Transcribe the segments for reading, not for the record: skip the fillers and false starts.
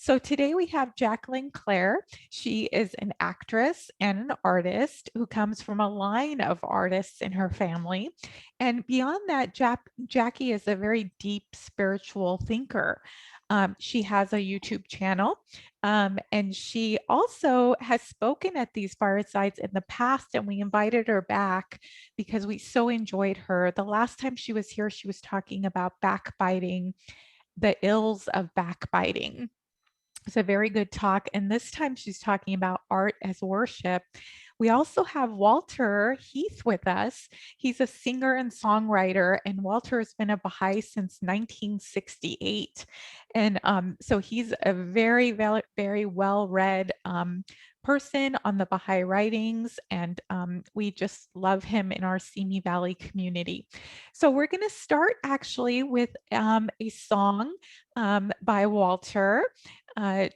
So today we have Jacqueline Claire. She is an actress and an artist who comes from a line of artists in her family. And beyond that, Jackie is a very deep spiritual thinker. She has a YouTube channel, and she also has spoken at these firesides in the past, and we invited her back because we so enjoyed her. The last time she was here, she was talking about backbiting, the ills of backbiting. It's a very good talk. And this time she's talking about art as worship. We also have Walter Heath with us. He's a singer and songwriter, and Walter has been a Baha'i since 1968. And so he's a very well read person on the Baha'i writings, and we just love him in our Simi Valley community. So we're going to start actually with a song by Walter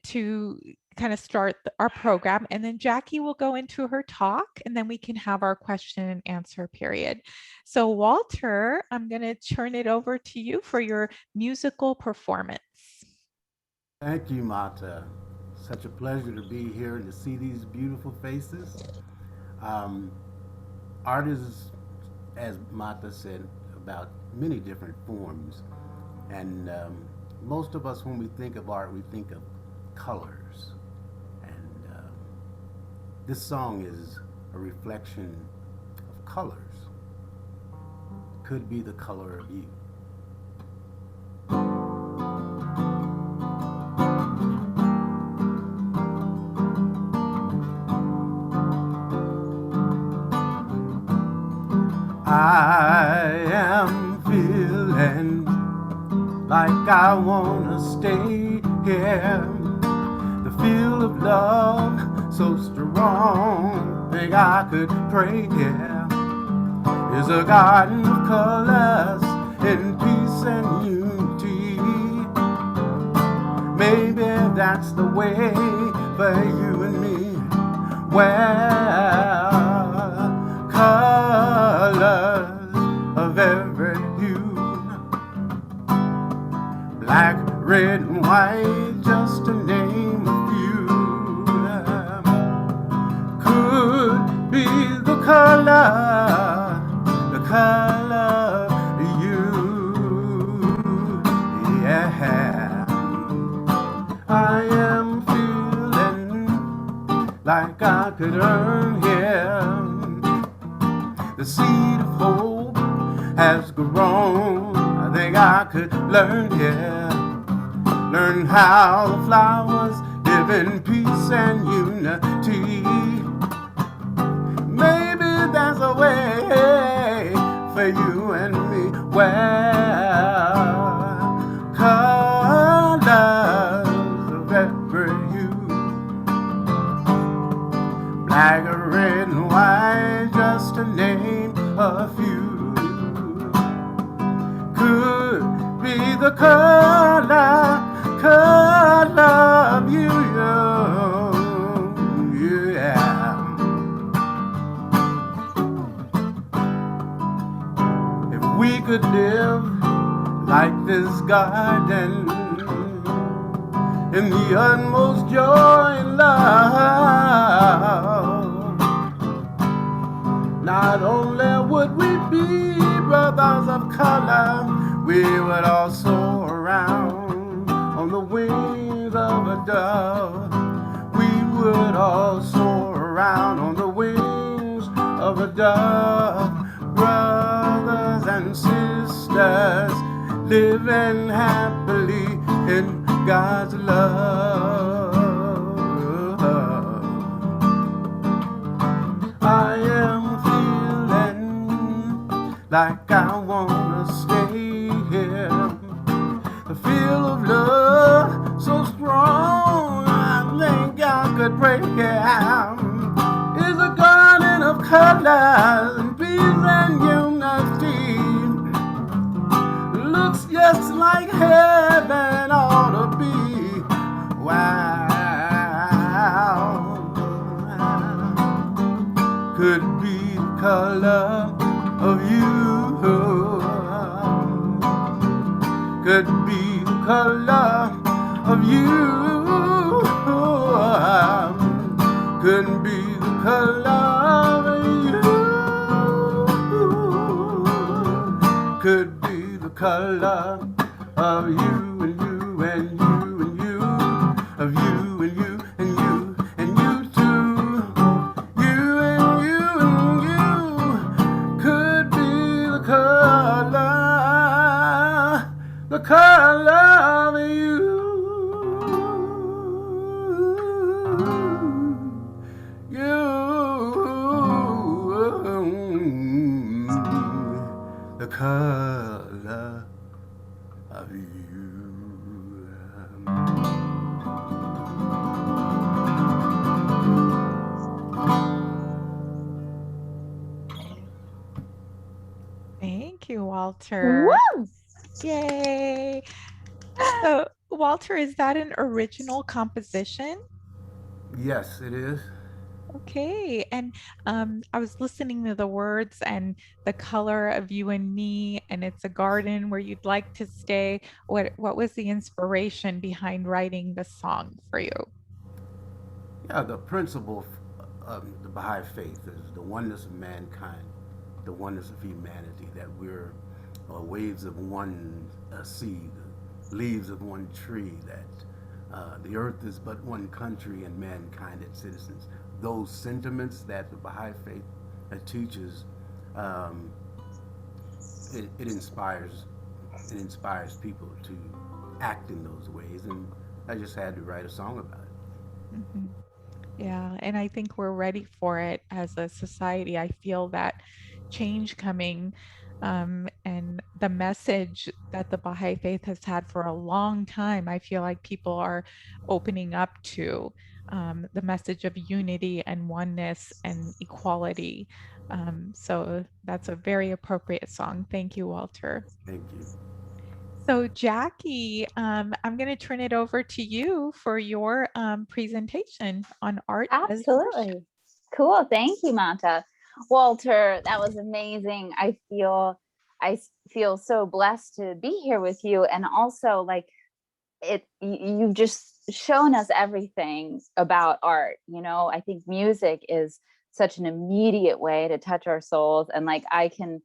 to kind of start our program. And then Jackie will go into her talk, and then we can have our question and answer period. So Walter, I'm going to turn it over to you for your musical performance. Thank you, Mata. Such a pleasure to be here and to see these beautiful faces. Um, Art is, as Mata said, about many different forms. And most of us, when we think of art, we think of colors. And this song is a reflection of colors. Could be the color of you. I am feeling like I wanna stay here. The feel of love so strong, think I could pray here. Is a garden of colors in peace and unity. Maybe that's the way for you and me. Well, colors of every hue, black, red, and white, just to name a few, could be the color of you. Yeah, I am feeling like I could earn here. The seed of hope has grown. I think I could learn here. Learn how the flowers live in peace and unity. Maybe there's a way for you and me. Well, colors of every hue, black, red, and white, just to name a few, could be the color of you. Yeah. If we could live like this garden, in the utmost joy and love, not only would we be brothers of color, we would also soar around on the wings of a dove. We would all soar around on the wings of a dove. Brothers and sisters, living happily in God's love. I am feeling like I wanna stay here. The feel of love so strong, I think I could break it. It's a garden of colors and peace and unity. Looks just like heaven ought to be. Wow. Could be the color of you. Could be the color of you. color of you and you and you and you, of you and you and you and you too. You and you and you could be the color of you. The color of you. Thank you, Walter. Woo! Yay. So, Walter, is that an original composition? Yes, it is. Okay. And I was listening to the words and the color of you and me, and it's a garden where you'd like to stay. What was the inspiration behind writing the song for you? Yeah, the principle of the Baha'i faith is the oneness of mankind, the oneness of humanity, that we're waves of one seed, leaves of one tree, that the earth is but one country and mankind its citizens. Those sentiments that the Baha'i faith teaches, um, it inspires people to act in those ways, and I just had to write a song about it. Mhm. Yeah, and I think we're ready for it as a society. I feel that change coming, and the message that the Baha'i faith has had for a long time, I feel like people are opening up to the message of unity and oneness and equality. So that's a very appropriate song. Thank you, Walter. Thank you. So, Jackie, I'm going to turn it over to you for your presentation on art as worship. Absolutely. Cool. Thank you, Manta. Walter, that was amazing. I feel so blessed to be here with you. And also like you've just shown us everything about art. I think music is such an immediate way to touch our souls. And like I can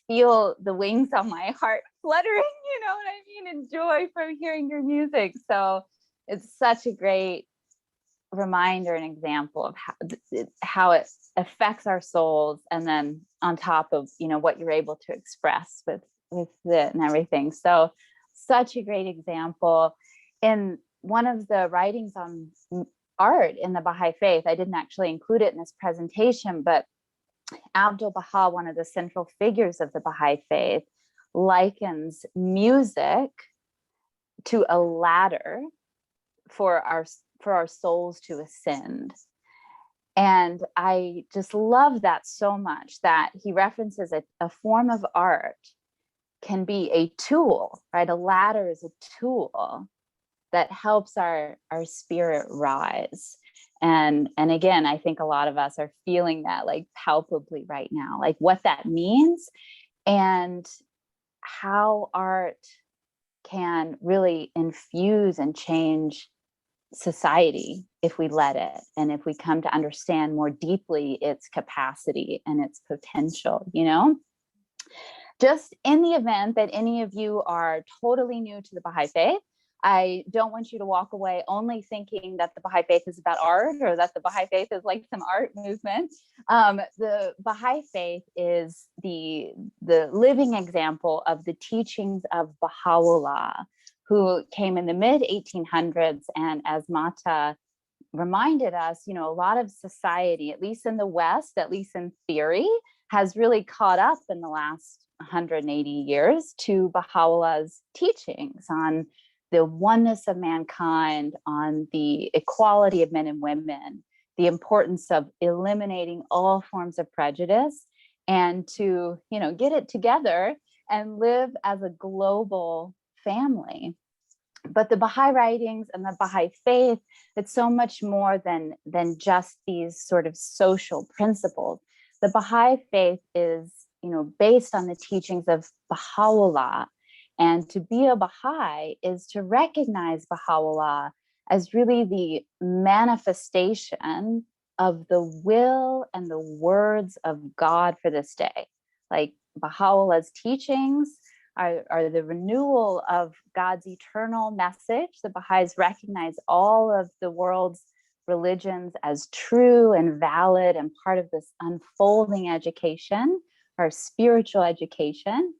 feel the wings on my heart fluttering, you know what I mean, and joy from hearing your music. So it's such a great reminder and example of how it affects our souls, and then on top of what you're able to express with it and everything. So such a great example. In one of the writings on art in the Baha'i faith, I didn't actually include it in this presentation, but Abdul Baha, one of the central figures of the Baha'i faith, likens music to a ladder for our souls to ascend. And I just love that so much, that he references a form of art can be a tool, right? A ladder is a tool that helps our spirit rise. And again, I think a lot of us are feeling that like palpably right now, like what that means and how art can really infuse and change society if we let it, and if we come to understand more deeply its capacity and its potential. Just in the event that any of you are totally new to the Baha'i faith, I don't want you to walk away only thinking that the Baha'i faith is about art, or that the Baha'i faith is like some art movement. The Baha'i faith is the living example of the teachings of Baha'u'llah, who came in the mid 1800s. And as Mata reminded us, a lot of society, at least in the West, at least in theory, has really caught up in the last 180 years to Baha'u'llah's teachings on the oneness of mankind, on the equality of men and women, the importance of eliminating all forms of prejudice, and to, get it together and live as a global family. But the Baha'i writings and the Baha'i faith, it's so much more than just these sort of social principles. The Baha'i faith is, based on the teachings of Baha'u'llah. And to be a Baha'i is to recognize Baha'u'llah as really the manifestation of the will and the words of God for this day. Like Baha'u'llah's teachings are the renewal of God's eternal message. The Baha'is recognize all of the world's religions as true and valid and part of this unfolding education, our spiritual education.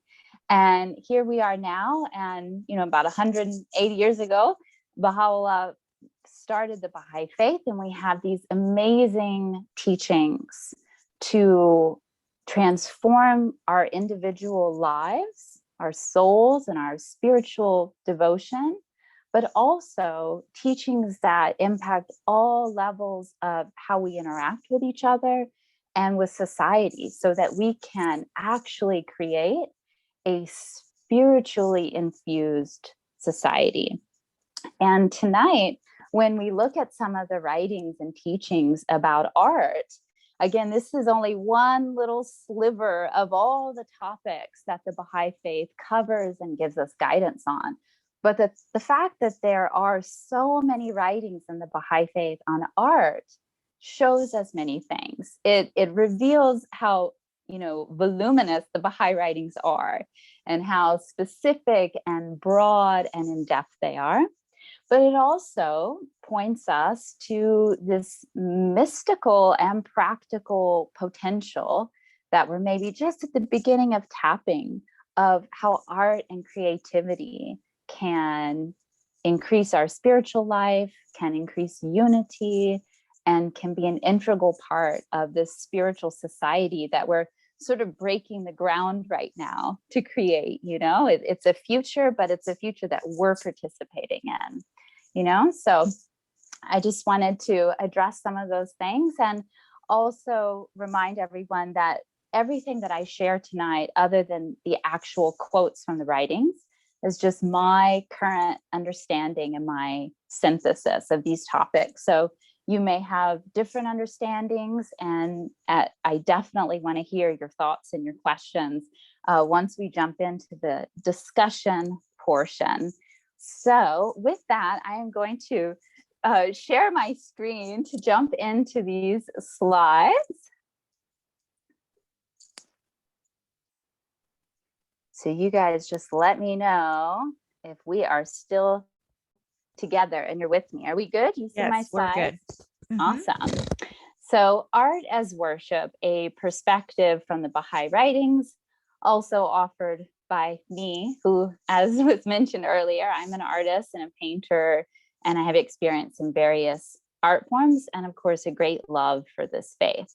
And here we are now, and about 180 years ago, Baha'u'llah started the Baha'i faith, and we have these amazing teachings to transform our individual lives, our souls, and our spiritual devotion, but also teachings that impact all levels of how we interact with each other and with society, so that we can actually create a spiritually infused society. And tonight, when we look at some of the writings and teachings about art, again, this is only one little sliver of all the topics that the Baha'i faith covers and gives us guidance on. But the fact that there are so many writings in the Baha'i faith on art shows us many things. It reveals how voluminous the Baha'i writings are, and how specific and broad and in-depth they are. But it also points us to this mystical and practical potential that we're maybe just at the beginning of tapping, of how art and creativity can increase our spiritual life, can increase unity, and can be an integral part of this spiritual society that we're sort of breaking the ground right now to create. It's a future, but it's a future that we're participating in, so I just wanted to address some of those things, and also remind everyone that everything that I share tonight, other than the actual quotes from the writings, is just my current understanding and my synthesis of these topics. So you may have different understandings, and I definitely want to hear your thoughts and your questions once we jump into the discussion portion. So with that, I am going to share my screen to jump into these slides. So you guys just let me know if we are still together and you're with me. Are we good? You see my slides? We're good. Awesome. So art as worship, a perspective from the Baha'i writings, also offered by me, who, as was mentioned earlier, I'm an artist and a painter, and I have experience in various art forms, and of course, a great love for this faith.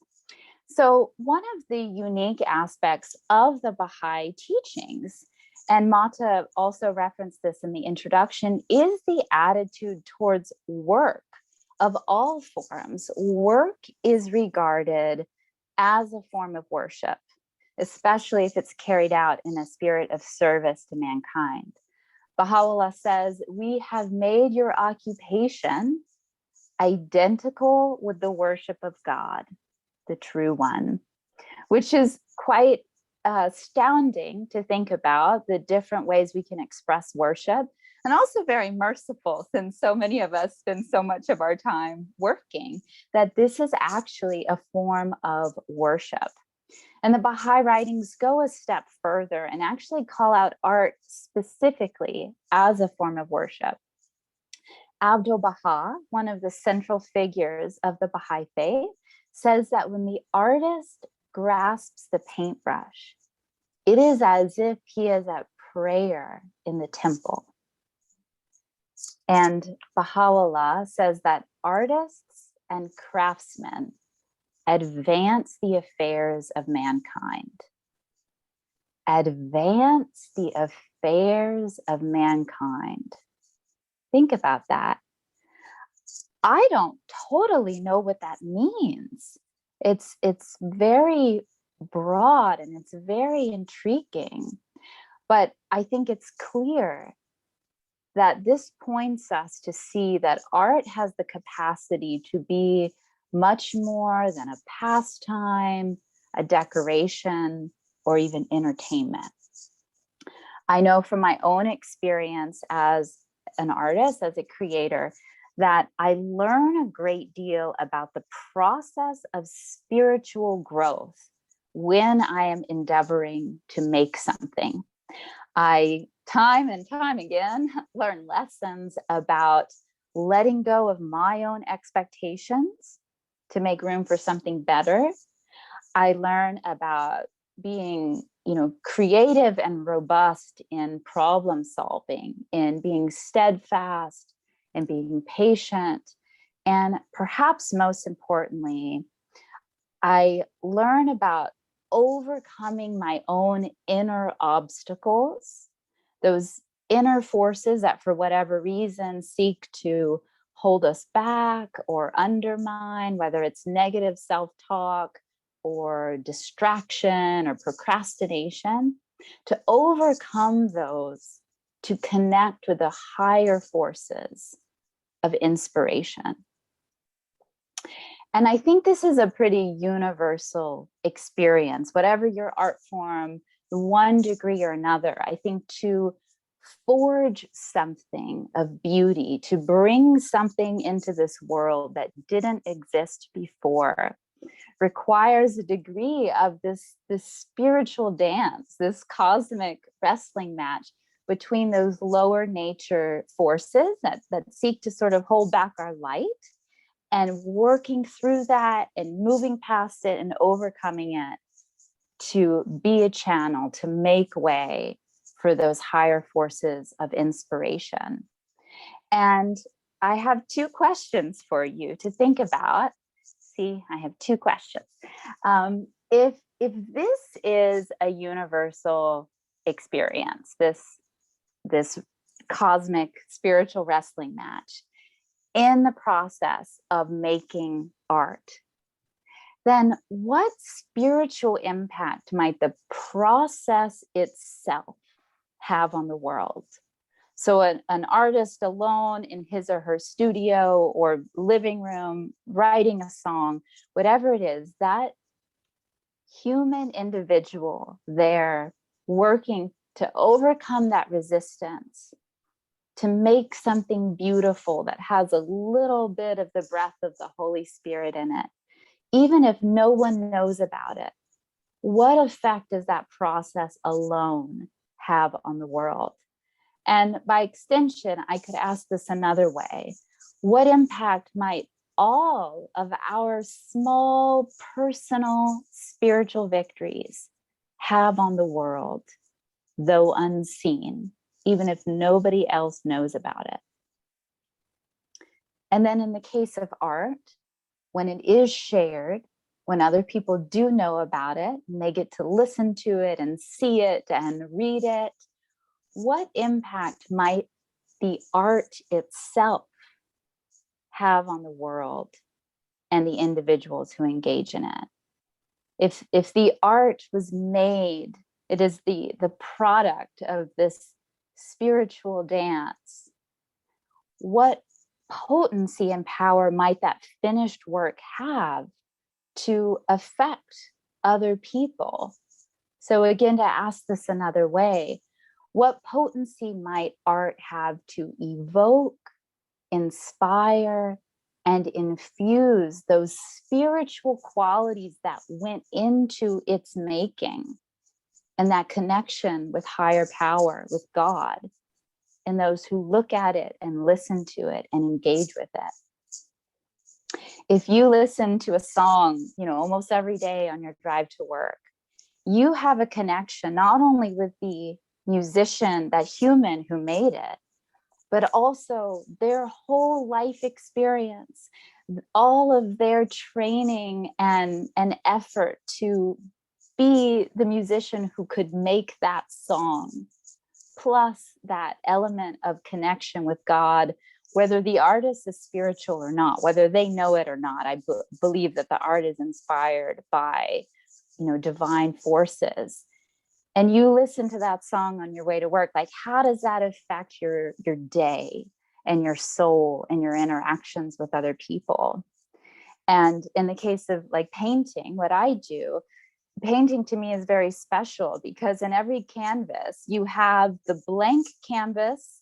So one of the unique aspects of the Baha'i teachings, and Mata also referenced this in the introduction, is the attitude towards work of all forms. Work is regarded as a form of worship, especially if it's carried out in a spirit of service to mankind. Baha'u'llah says, "We have made your occupation identical with the worship of God, the true one," which is quite astounding to think about, the different ways we can express worship, and also very merciful, since so many of us spend so much of our time working, that this is actually a form of worship. And the Baha'i writings go a step further and actually call out art specifically as a form of worship. Abdul Baha, one of the central figures of the Baha'i faith, says that when the artist grasps the paintbrush, it is as if he is at prayer in the temple. And Baha'u'llah says that artists and craftsmen advance the affairs of mankind. Advance the affairs of mankind. Think about that. I don't totally know what that means. It's very broad and it's very intriguing, but I think it's clear that this points us to see that art has the capacity to be much more than a pastime, a decoration, or even entertainment. I know from my own experience as an artist, as a creator, that I learn a great deal about the process of spiritual growth when I am endeavoring to make something. I, time and time again, learn lessons about letting go of my own expectations to make room for something better. I learn about being, creative and robust in problem solving, in being steadfast and being patient. And perhaps most importantly, I learn about overcoming my own inner obstacles, those inner forces that for whatever reason seek to hold us back or undermine, whether it's negative self-talk or distraction or procrastination, to overcome those, to connect with the higher forces of inspiration. And I think this is a pretty universal experience, whatever your art form, one degree or another. I think to forge something of beauty, to bring something into this world that didn't exist before, requires a degree of this spiritual dance, this cosmic wrestling match between those lower nature forces that seek to sort of hold back our light, and working through that and moving past it and overcoming it to be a channel, to make way for those higher forces of inspiration. And I have two questions for you to think about. See, I have two questions. If this is a universal experience, this cosmic spiritual wrestling match, in the process of making art, then what spiritual impact might the process itself have on the world? So an artist alone in his or her studio or living room, writing a song, whatever it is, that human individual there working to overcome that resistance, to make something beautiful that has a little bit of the breath of the Holy Spirit in it, even if no one knows about it, what effect does that process alone have on the world? And by extension, I could ask this another way. What impact might all of our small personal spiritual victories have on the world, though unseen, even if nobody else knows about it? And then in the case of art, when it is shared, when other people do know about it, and they get to listen to it and see it and read it, what impact might the art itself have on the world and the individuals who engage in it? If the art was made, it is the product of this spiritual dance, what potency and power might that finished work have to affect other people? So again, to ask this another way, what potency might art have to evoke, inspire, and infuse those spiritual qualities that went into its making, and that connection with higher power, with God, and those who look at it and listen to it and engage with it? If you listen to a song, almost every day on your drive to work, you have a connection not only with the musician, that human who made it, but also their whole life experience, all of their training and effort to be the musician who could make that song, plus that element of connection with God, whether the artist is spiritual or not, whether they know it or not. I believe that the art is inspired by, divine forces. And you listen to that song on your way to work, like, how does that affect your day and your soul and your interactions with other people? And in the case of like painting, what I do, painting to me is very special, because in every canvas you have the blank canvas,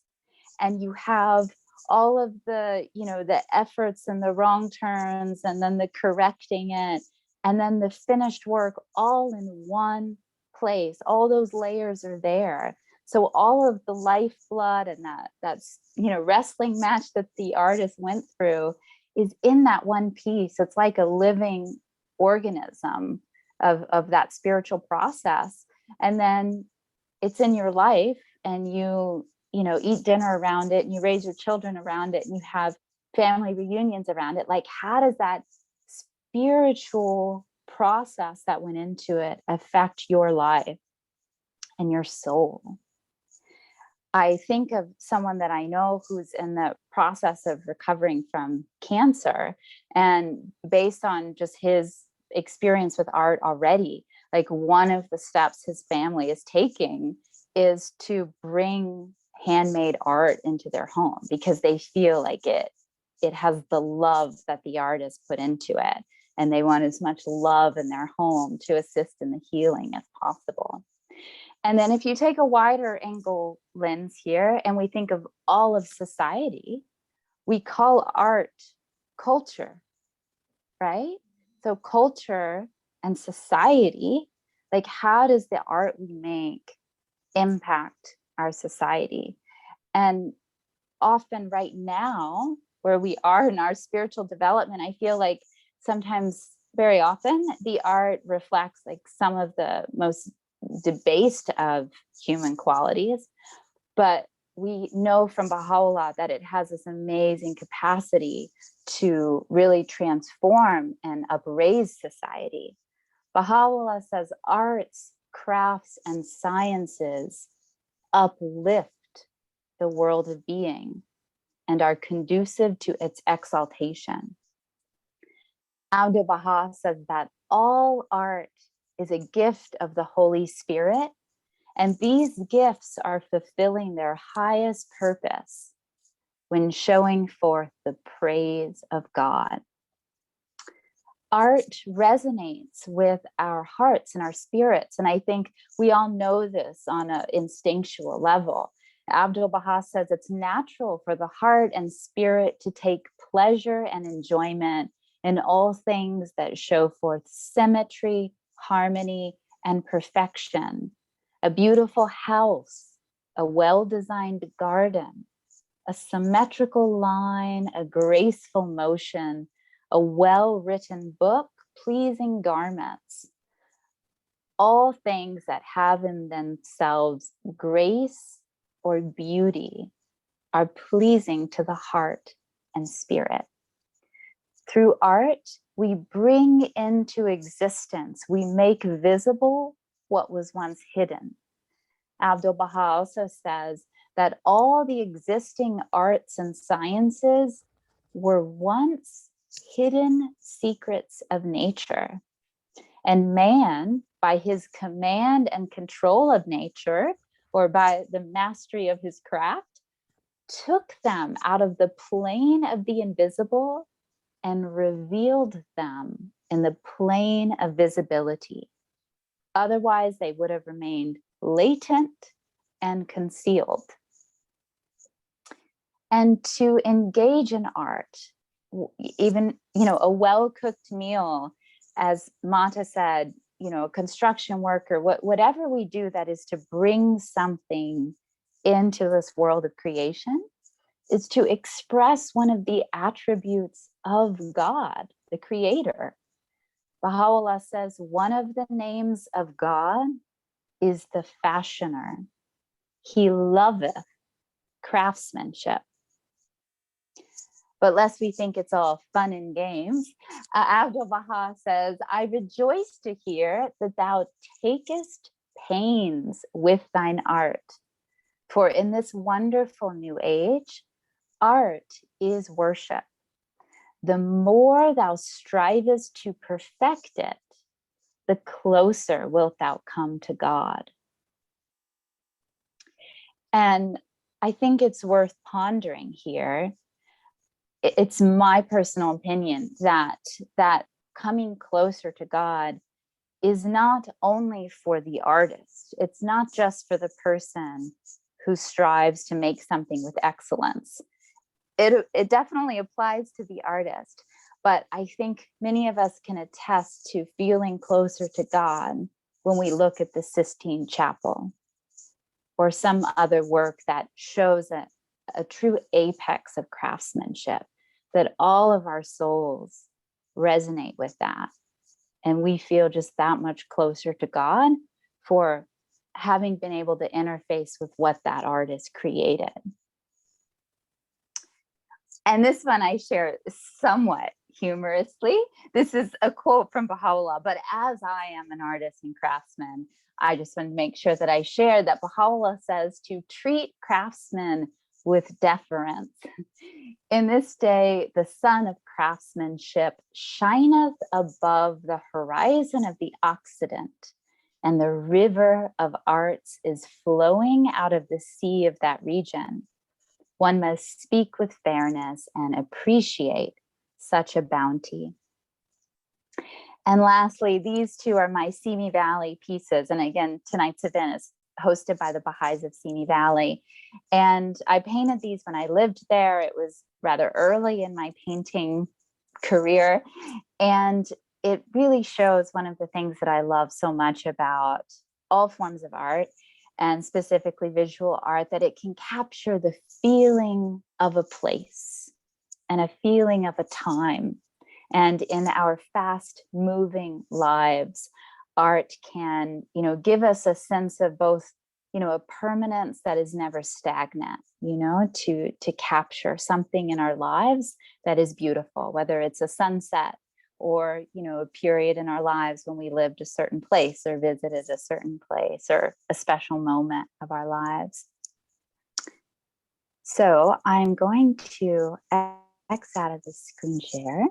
and you have all of the, the efforts and the wrong turns, and then the correcting it, and then the finished work all in one place. All those layers are there. So all of the lifeblood and that's wrestling match that the artist went through is in that one piece. It's like a living organism of that spiritual process. And then it's in your life, and you eat dinner around it, and you raise your children around it, and you have family reunions around it. Like, how does that spiritual process that went into it affect your life and your soul? I think of someone that I know who's in the process of recovering from cancer, and based on just his experience with art already, like one of the steps his family is taking is to bring handmade art into their home, because they feel like it has the love that the artist put into it, and they want as much love in their home to assist in the healing as possible. And then if you take a wider angle lens here, and we think of all of society, we call art culture, right? So culture and society, like, how does the art we make impact our society? And often right now, where we are in our spiritual development, I feel like sometimes, very often, the art reflects like some of the most debased of human qualities. But we know from Baha'u'llah that it has this amazing capacity to really transform and upraise society. Baha'u'llah says arts, crafts, and sciences uplift the world of being and are conducive to its exaltation. Abdul Baha says that all art is a gift of the Holy Spirit, and these gifts are fulfilling their highest purpose when showing forth the praise of God. Art resonates with our hearts and our spirits, and I think we all know this on an instinctual level. Abdul Baha says it's natural for the heart and spirit to take pleasure and enjoyment in all things that show forth symmetry, harmony, and perfection. A beautiful house, a well-designed garden, a symmetrical line, a graceful motion, a well-written book, pleasing garments. All things that have in themselves grace or beauty are pleasing to the heart and spirit. Through art, we bring into existence, we make visible what was once hidden. Abdul Baha also says that all the existing arts and sciences were once hidden secrets of nature. And man, by his command and control of nature, or by the mastery of his craft, took them out of the plane of the invisible and revealed them in the plane of visibility. Otherwise, they would have remained latent and concealed. And to engage in art, even, a well-cooked meal, as Mata said, a construction worker, whatever we do that is to bring something into this world of creation, is to express one of the attributes of God, the creator. Baha'u'llah says one of the names of God is the fashioner. He loveth craftsmanship. But lest we think it's all fun and games, Abdul Baha says, I rejoice to hear that thou takest pains with thine art. For in this wonderful new age, art is worship. The more thou strivest to perfect it, the closer wilt thou come to God. And I think it's worth pondering here. It's my personal opinion that coming closer to God is not only for the artist. It's not just for the person who strives to make something with excellence. It definitely applies to the artist, but I think many of us can attest to feeling closer to God when we look at the Sistine Chapel, or some other work that shows a true apex of craftsmanship, that all of our souls resonate with that. And we feel just that much closer to God for having been able to interface with what that artist created. And this one I share somewhat humorously. This is a quote from Baha'u'llah, but as I am an artist and craftsman, I just want to make sure that I share that Baha'u'llah says to treat craftsmen with deference. In this day, the sun of craftsmanship shineth above the horizon of the Occident, and the river of arts is flowing out of the sea of that region. One must speak with fairness and appreciate such a bounty. And lastly, these two are my Simi Valley pieces. And again, tonight's event is hosted by the Baha'is of Simi Valley. And I painted these when I lived there. It was rather early in my painting career. And it really shows one of the things that I love so much about all forms of art, and specifically visual art, that it can capture the feeling of a place and a feeling of a time. And in our fast moving lives, art can, give us a sense of both, a permanence that is never stagnant, to capture something in our lives that is beautiful, whether it's a sunset or, a period in our lives when we lived a certain place or visited a certain place or a special moment of our lives. So I'm going to X out of the screen share.